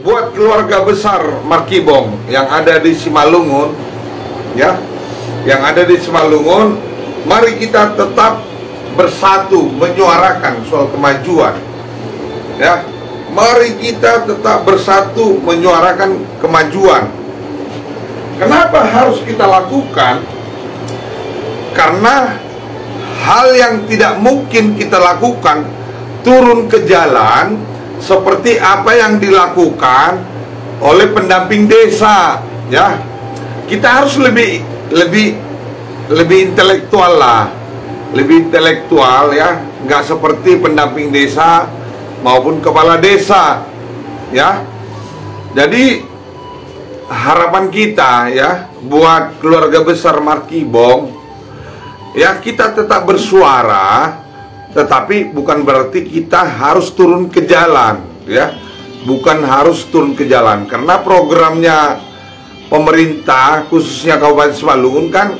buat keluarga besar Markibong yang ada di Simalungun, ya, yang ada di Simalungun, mari kita tetap bersatu menyuarakan soal kemajuan, ya. Mari kita tetap bersatu menyuarakan kemajuan. Kenapa harus kita lakukan? Karena hal yang tidak mungkin kita lakukan turun ke jalan seperti apa yang dilakukan oleh pendamping desa, ya. Kita harus lebih intelektual lah, lebih intelektual, ya, nggak seperti pendamping desa maupun kepala desa, ya. Jadi harapan kita, ya, buat keluarga besar Markibong, ya, kita tetap bersuara, tetapi bukan berarti kita harus turun ke jalan, ya. Bukan harus turun ke jalan, karena programnya pemerintah khususnya Kabupaten Simalungun kan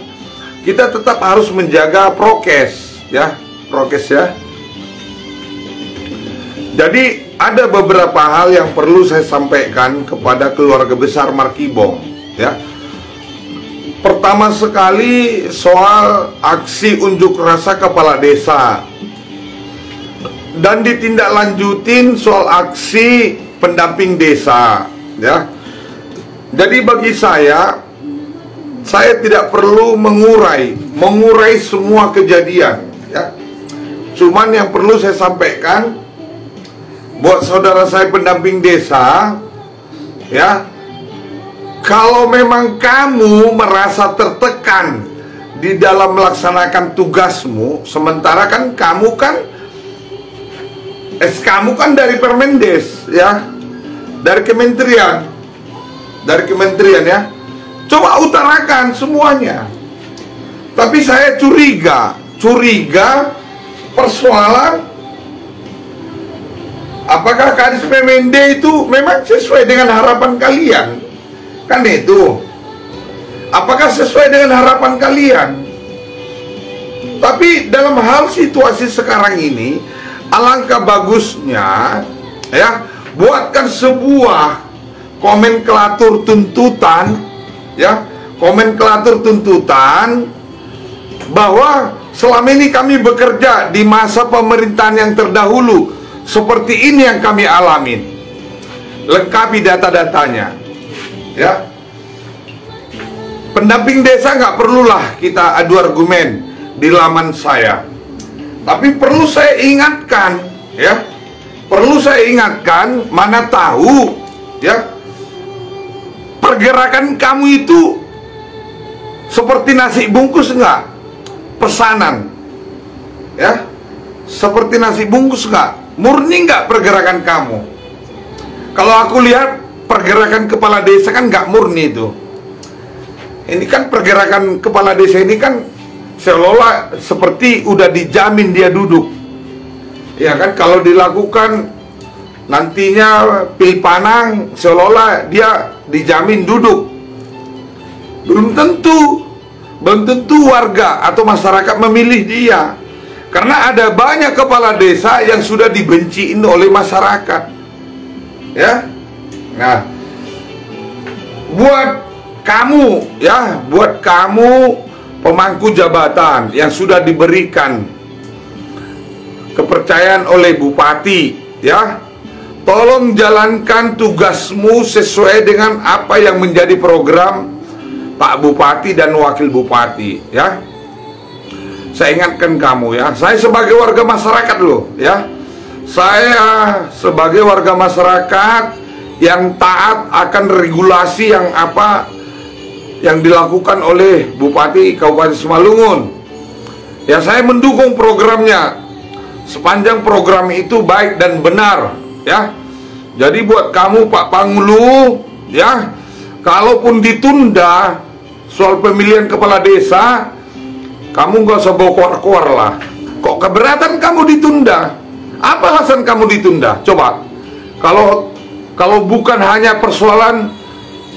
kita tetap harus menjaga prokes, ya, prokes, ya. Jadi ada beberapa hal yang perlu saya sampaikan kepada keluarga besar Markibong, ya. Pertama sekali soal aksi unjuk rasa kepala desa, dan ditindaklanjutin soal aksi pendamping desa, ya. Jadi bagi saya tidak perlu mengurai semua kejadian, ya. Cuman yang perlu saya sampaikan buat saudara saya pendamping desa, ya, kalau memang kamu merasa tertekan di dalam melaksanakan tugasmu, sementara kan kamu kan kamu kan dari Permendes, ya, dari kementerian, ya, coba utarakan semuanya. Tapi saya curiga persoalan apakah Kadis Pemende itu memang sesuai dengan harapan kalian? Kan itu. Apakah sesuai dengan harapan kalian? Tapi dalam hal situasi sekarang ini, alangkah bagusnya, ya, buatkan sebuah nomenklatur tuntutan, ya, nomenklatur tuntutan bahwa selama ini kami bekerja di masa pemerintahan yang terdahulu, seperti ini yang kami alamin. Lengkapi data-datanya, ya. Pendamping desa nggak perlulah kita adu argumen di laman saya. Tapi perlu saya ingatkan, ya. Perlu saya ingatkan, mana tahu, ya, pergerakan kamu itu seperti nasi bungkus enggak? Pesanan, ya. Seperti nasi bungkus enggak? Murni nggak pergerakan kamu? Kalau aku lihat pergerakan kepala desa kan nggak murni itu. Ini kan pergerakan kepala desa ini kan seolah seperti udah dijamin dia duduk. Ya kan, kalau dilakukan nantinya pilpanang seolah dia dijamin duduk. Belum tentu warga atau masyarakat memilih dia. Karena ada banyak kepala desa yang sudah dibenciin oleh masyarakat, ya. Nah, buat kamu, ya, buat kamu pemangku jabatan yang sudah diberikan kepercayaan oleh bupati, ya, tolong jalankan tugasmu sesuai dengan apa yang menjadi program Pak Bupati dan Wakil Bupati, ya. Saya ingatkan kamu, ya, saya sebagai warga masyarakat loh, ya. Saya sebagai warga masyarakat yang taat akan regulasi yang dilakukan oleh Bupati Kabupaten Simalungun. Ya, saya mendukung programnya sepanjang program itu baik dan benar, ya. Jadi buat kamu Pak Pangulu, ya, kalaupun ditunda soal pemilihan kepala desa, kamu gak usah bawa keluar-keluar lah. Kok keberatan kamu ditunda? Apa alasan kamu ditunda? Coba, kalau bukan hanya persoalan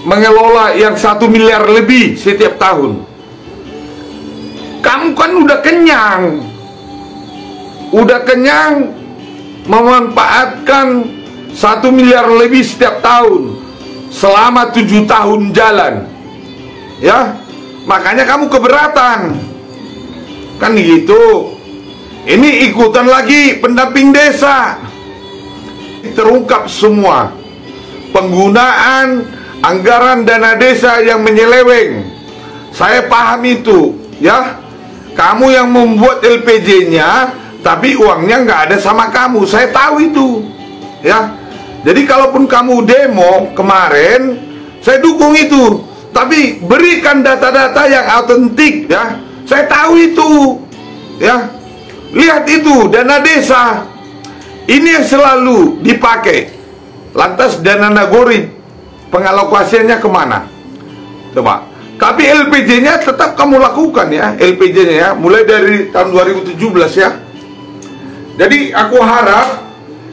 mengelola yang 1 miliar lebih setiap tahun, kamu kan udah kenyang memanfaatkan 1 miliar lebih setiap tahun selama 7 tahun jalan. Ya, makanya kamu keberatan. Kan gitu. Ini ikutan lagi pendamping desa. Terungkap semua penggunaan anggaran dana desa yang menyeleweng. Saya paham itu, ya. Kamu yang membuat LPJ-nya, tapi uangnya nggak ada sama kamu. Saya tahu itu, ya. Jadi kalaupun kamu demo kemarin, saya dukung itu. Tapi berikan data-data yang autentik, ya. Saya tahu itu, ya. Lihat itu, dana desa ini yang selalu dipakai. Lantas dana Nagori pengalokasiannya kemana? Coba. Tapi LPJ-nya tetap kamu lakukan, ya. LPJ-nya, ya, mulai dari tahun 2017, ya. Jadi aku harap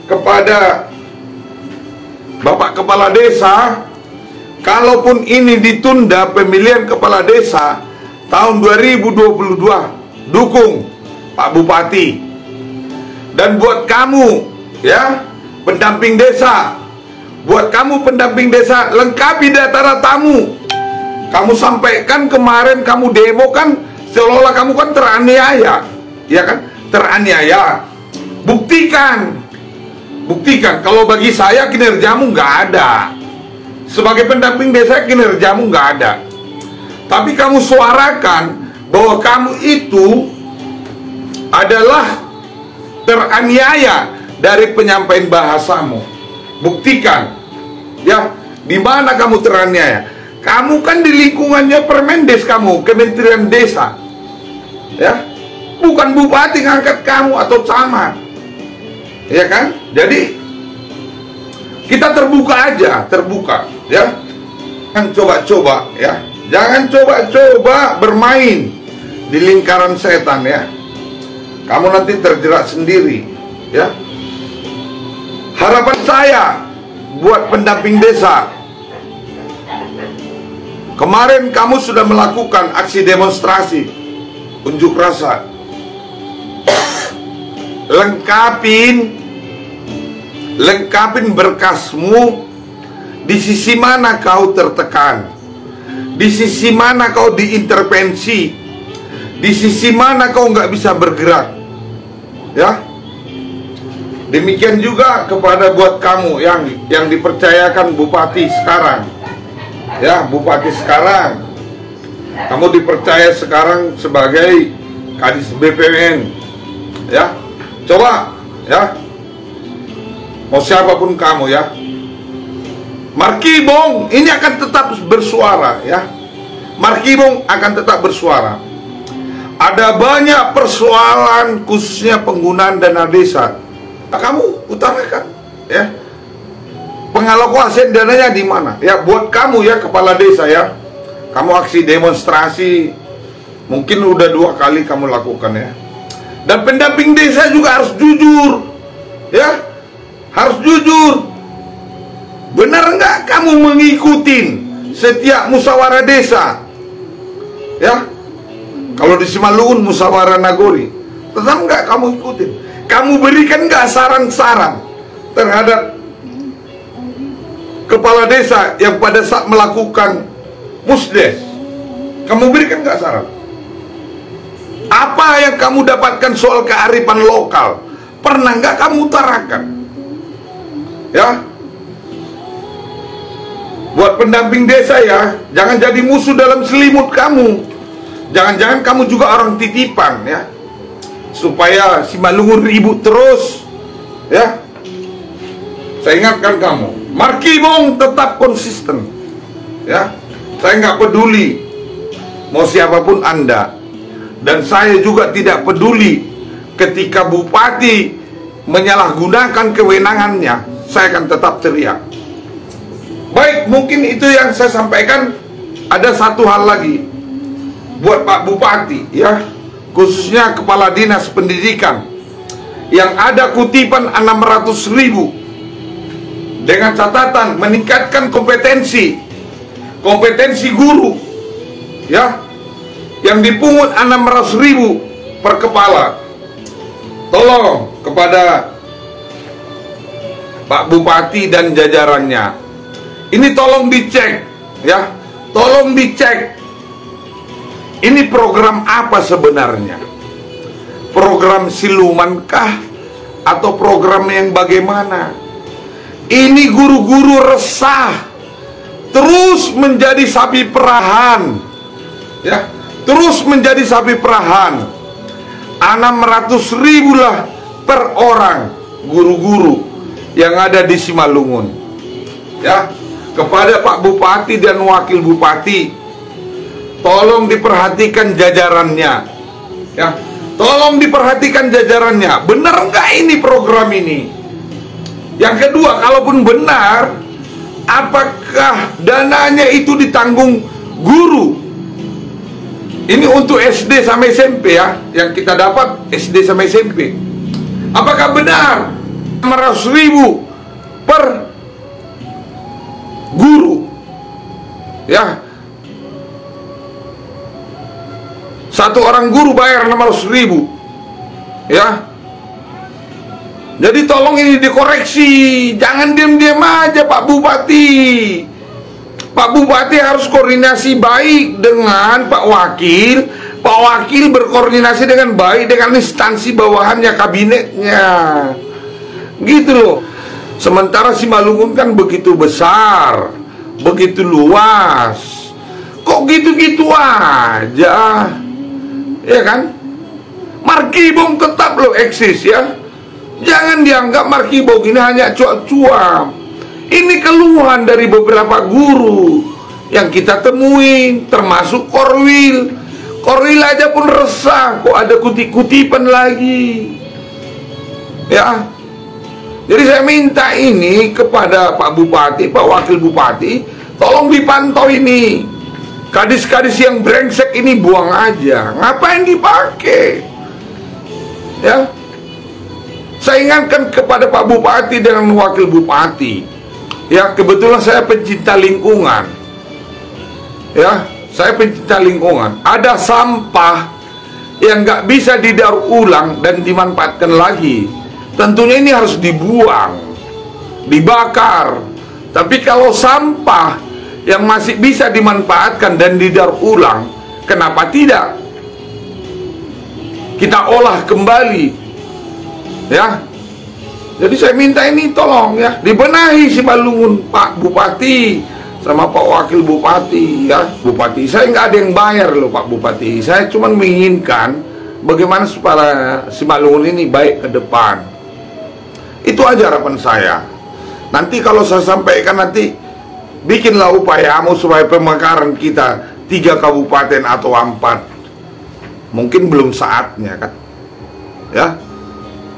kepada Bapak Kepala Desa, kalaupun ini ditunda pemilihan Kepala Desa tahun 2022, dukung Pak Bupati. Dan buat kamu, ya, pendamping desa, buat kamu pendamping desa, lengkapi data-datamu. Kamu sampaikan kemarin kamu demo kan seolah-olah kamu kan teraniaya, ya kan? Teraniaya. Buktikan. Buktikan. Kalau bagi saya kinerjamu nggak ada. Sebagai pendamping desa kinerjamu nggak ada. Tapi kamu suarakan bahwa kamu itu adalah teraniaya dari penyampaian bahasamu. Buktikan, ya, di mana kamu teraniaya. Kamu kan di lingkungannya Permendes, kamu Kementerian Desa, ya, bukan bupati ngangkat kamu atau camat, ya kan? Jadi kita terbuka aja, terbuka, ya. Jangan coba-coba, ya. Jangan coba-coba bermain di lingkaran setan, ya. Kamu nanti terjerat sendiri, ya. Harapan saya buat pendamping desa, kemarin kamu sudah melakukan aksi demonstrasi, unjuk rasa. Lengkapin berkasmu. Di sisi mana kau tertekan, di sisi mana kau diintervensi, di sisi mana kau nggak bisa bergerak, ya. Demikian juga kepada buat kamu yang dipercayakan bupati sekarang, ya, bupati sekarang. Kamu dipercaya sekarang sebagai Kadis BPN, ya. Coba, ya, mau siapapun kamu, ya, Markibong ini akan tetap bersuara, ya. Markibong akan tetap bersuara. Ada banyak persoalan khususnya penggunaan dana desa. Kamu utarakan, ya. Pengalokasian dananya di mana? Ya, buat kamu, ya, kepala desa, ya. Kamu aksi demonstrasi mungkin udah 2 kali kamu lakukan, ya. Dan pendamping desa juga harus jujur, ya. Harus jujur. Benar nggak kamu mengikutin setiap musyawarah desa? Ya, kalau di Simalungun musyawarah Nagori, tetap nggak kamu ikutin? Kamu berikan nggak saran-saran terhadap kepala desa yang pada saat melakukan musdes? Kamu berikan nggak saran? Apa yang kamu dapatkan soal kearifan lokal? Pernah nggak kamu utarakan? Ya. Buat pendamping desa, ya, jangan jadi musuh dalam selimut kamu. Jangan-jangan kamu juga orang titipan, ya, supaya Simalungun ribut terus, ya. Saya ingatkan kamu, Markibong tetap konsisten, ya. Saya nggak peduli mau siapapun Anda, dan saya juga tidak peduli ketika bupati menyalahgunakan kewenangannya. Saya akan tetap teriak. Baik, mungkin itu yang saya sampaikan. Ada satu hal lagi buat Pak Bupati, ya, khususnya Kepala Dinas Pendidikan, yang ada kutipan 600.000 dengan catatan meningkatkan kompetensi guru, ya, yang dipungut 600.000 per kepala. Tolong kepada Pak Bupati dan jajarannya. Ini tolong dicek, ya. Tolong dicek. Ini program apa sebenarnya? Program silumankah? Atau program yang bagaimana? Ini guru-guru resah, terus menjadi sapi perahan, ya, terus menjadi sapi perahan. 600.000 lah per orang guru-guru yang ada di Simalungun, ya. Kepada Pak Bupati dan Wakil Bupati, tolong diperhatikan jajarannya, ya. Tolong diperhatikan jajarannya. Benar nggak ini program ini? Yang kedua, kalaupun benar, apakah dananya itu ditanggung guru? Ini untuk SD sampai SMP, ya. Yang kita dapat SD sampai SMP. Apakah benar 600.000 per guru? Ya. Satu orang guru bayar 600.000, ya. Jadi tolong ini dikoreksi. Jangan diam-diam aja Pak Bupati. Pak Bupati harus koordinasi baik dengan Pak Wakil. Pak Wakil berkoordinasi dengan baik dengan instansi bawahannya, kabinetnya. Gitu loh. Sementara Simalungun kan begitu besar, begitu luas. Kok gitu-gitu aja? Ya kan? Markibong tetap lo eksis, ya. Jangan dianggap Markibong ini hanya cuap-cuap. Ini keluhan dari beberapa guru yang kita temuin, termasuk Korwil. Korwil aja pun resah, kok ada kutip-kutipan lagi, ya. Jadi saya minta ini kepada Pak Bupati, Pak Wakil Bupati, tolong dipantau ini. Kadis-kadis yang brengsek ini buang aja. Ngapain dipakai? Ya. Saya ingatkan kepada Pak Bupati dan Wakil Bupati. Ya, kebetulan saya pencinta lingkungan. Ya, saya pencinta lingkungan. Ada sampah yang nggak bisa didaur ulang dan dimanfaatkan lagi. Tentunya ini harus dibuang, dibakar. Tapi kalau sampah yang masih bisa dimanfaatkan dan didaur ulang, kenapa tidak kita olah kembali, ya. Jadi saya minta ini tolong, ya, dibenahi Simalungun, Pak Bupati sama Pak Wakil Bupati, ya. Bupati saya nggak ada yang bayar loh Pak Bupati. Saya cuma menginginkan bagaimana supaya Simalungun ini baik ke depan. Itu aja harapan saya. Nanti kalau saya sampaikan, nanti bikinlah upayamu supaya pemekaran kita 3 kabupaten atau 4. Mungkin belum saatnya, kan, ya.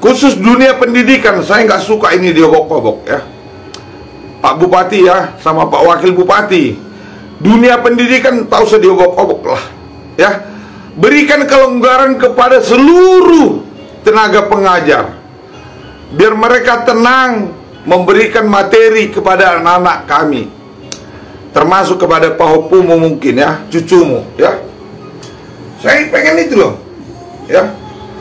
Khusus dunia pendidikan, saya nggak suka ini diobok-obok, ya. Pak Bupati, ya, sama Pak Wakil Bupati, dunia pendidikan tak usah diobok-obok lah, ya. Berikan kelonggaran kepada seluruh tenaga pengajar, biar mereka tenang memberikan materi kepada anak-anak kami, termasuk kepada Pak Hopumu mungkin, ya, cucumu, ya. Saya pengen itu loh, ya.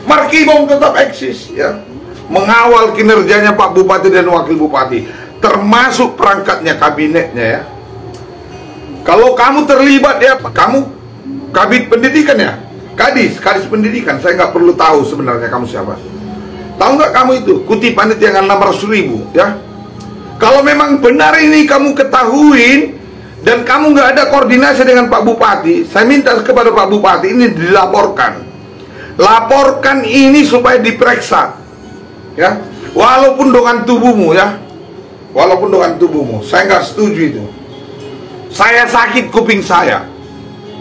Markibong tetap eksis, ya. Mengawal kinerjanya Pak Bupati dan Wakil Bupati, termasuk perangkatnya, kabinetnya, ya. Kalau kamu terlibat, ya, kamu kabit pendidikan, ya, kadis pendidikan, saya nggak perlu tahu sebenarnya kamu siapa. Tahu nggak kamu itu kutipan itu yang 600.000, ya. Kalau memang benar ini kamu ketahuin dan kamu nggak ada koordinasi dengan Pak Bupati, saya minta kepada Pak Bupati ini dilaporkan. Laporkan ini supaya diperiksa, ya. Walaupun dengan tubuhmu, ya. Walaupun dengan tubuhmu, saya nggak setuju itu. Saya sakit kuping saya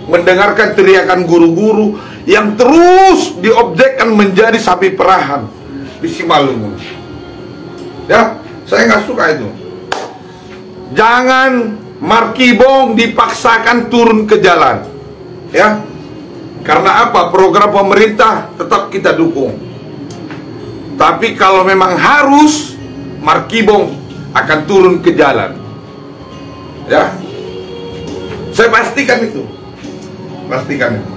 mendengarkan teriakan guru-guru yang terus diobjekkan menjadi sapi perahan di Simalungun, ya. Saya nggak suka itu. Jangan Markibong dipaksakan turun ke jalan, ya. Karena apa? Program pemerintah tetap kita dukung. Tapi kalau memang harus, Markibong akan turun ke jalan, ya. Saya pastikan itu. Pastikan itu.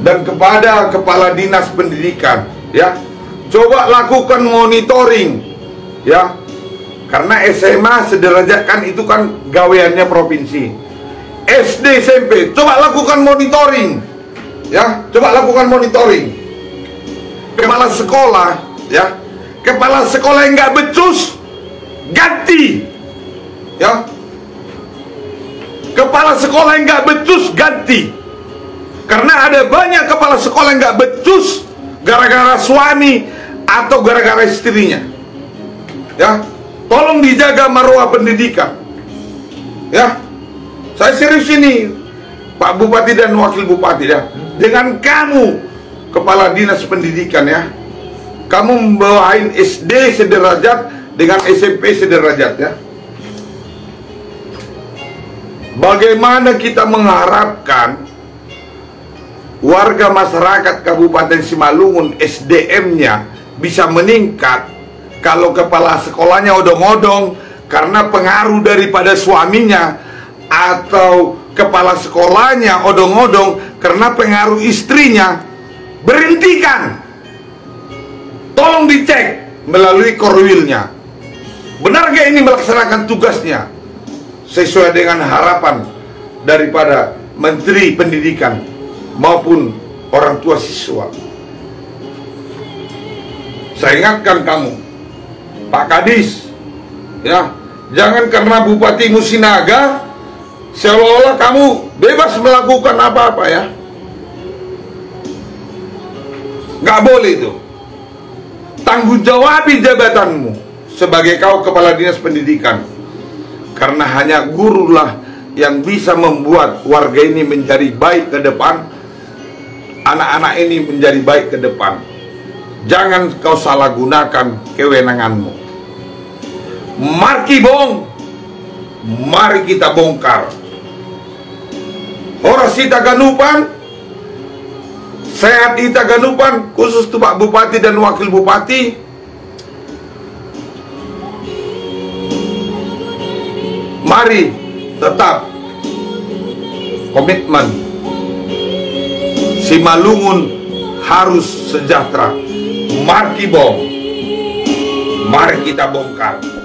Dan kepada kepala dinas pendidikan, ya, coba lakukan monitoring, ya. Karena SMA sederajat kan itu kan gaweannya provinsi. SD, SMP, coba lakukan monitoring. Ya, coba lakukan monitoring. Kepala sekolah, ya, kepala sekolah yang nggak becus, ganti. Ya, kepala sekolah yang nggak becus, ganti. Karena ada banyak kepala sekolah yang nggak becus gara-gara suami atau gara-gara istrinya. Ya, tolong dijaga marwah pendidikan. Ya, saya serius ini, Pak Bupati dan Wakil Bupati ya. Dengan kamu, Kepala Dinas Pendidikan ya, kamu membawain SD sederajat dengan SMP sederajat ya. Bagaimana kita mengharapkan warga masyarakat Kabupaten Simalungun SDM-nya bisa meningkat kalau kepala sekolahnya odong-odong karena pengaruh daripada suaminya, atau kepala sekolahnya odong-odong karena pengaruh istrinya. Berhentikan. Tolong dicek melalui korwilnya, benar gak ini melaksanakan tugasnya sesuai dengan harapan daripada Menteri Pendidikan maupun orang tua siswa. Saya ingatkan kamu, Pak Kadis, ya, jangan karena Bupati Musinaga seolah-olah kamu bebas melakukan apa-apa ya. Nggak boleh itu. Tanggung jawabi jabatanmu sebagai kau Kepala Dinas Pendidikan. Karena hanya gurulah yang bisa membuat warga ini menjadi baik ke depan, anak-anak ini menjadi baik ke depan. Jangan kau salah gunakan kewenanganmu. Marki bong, mari kita bongkar. Horas ita ganupan, sehat ita ganupan, khusus tuh Pak Bupati dan Wakil Bupati. Mari tetap komitmen Simalungun harus sejahtera. Marki bom, mari kita bongkar.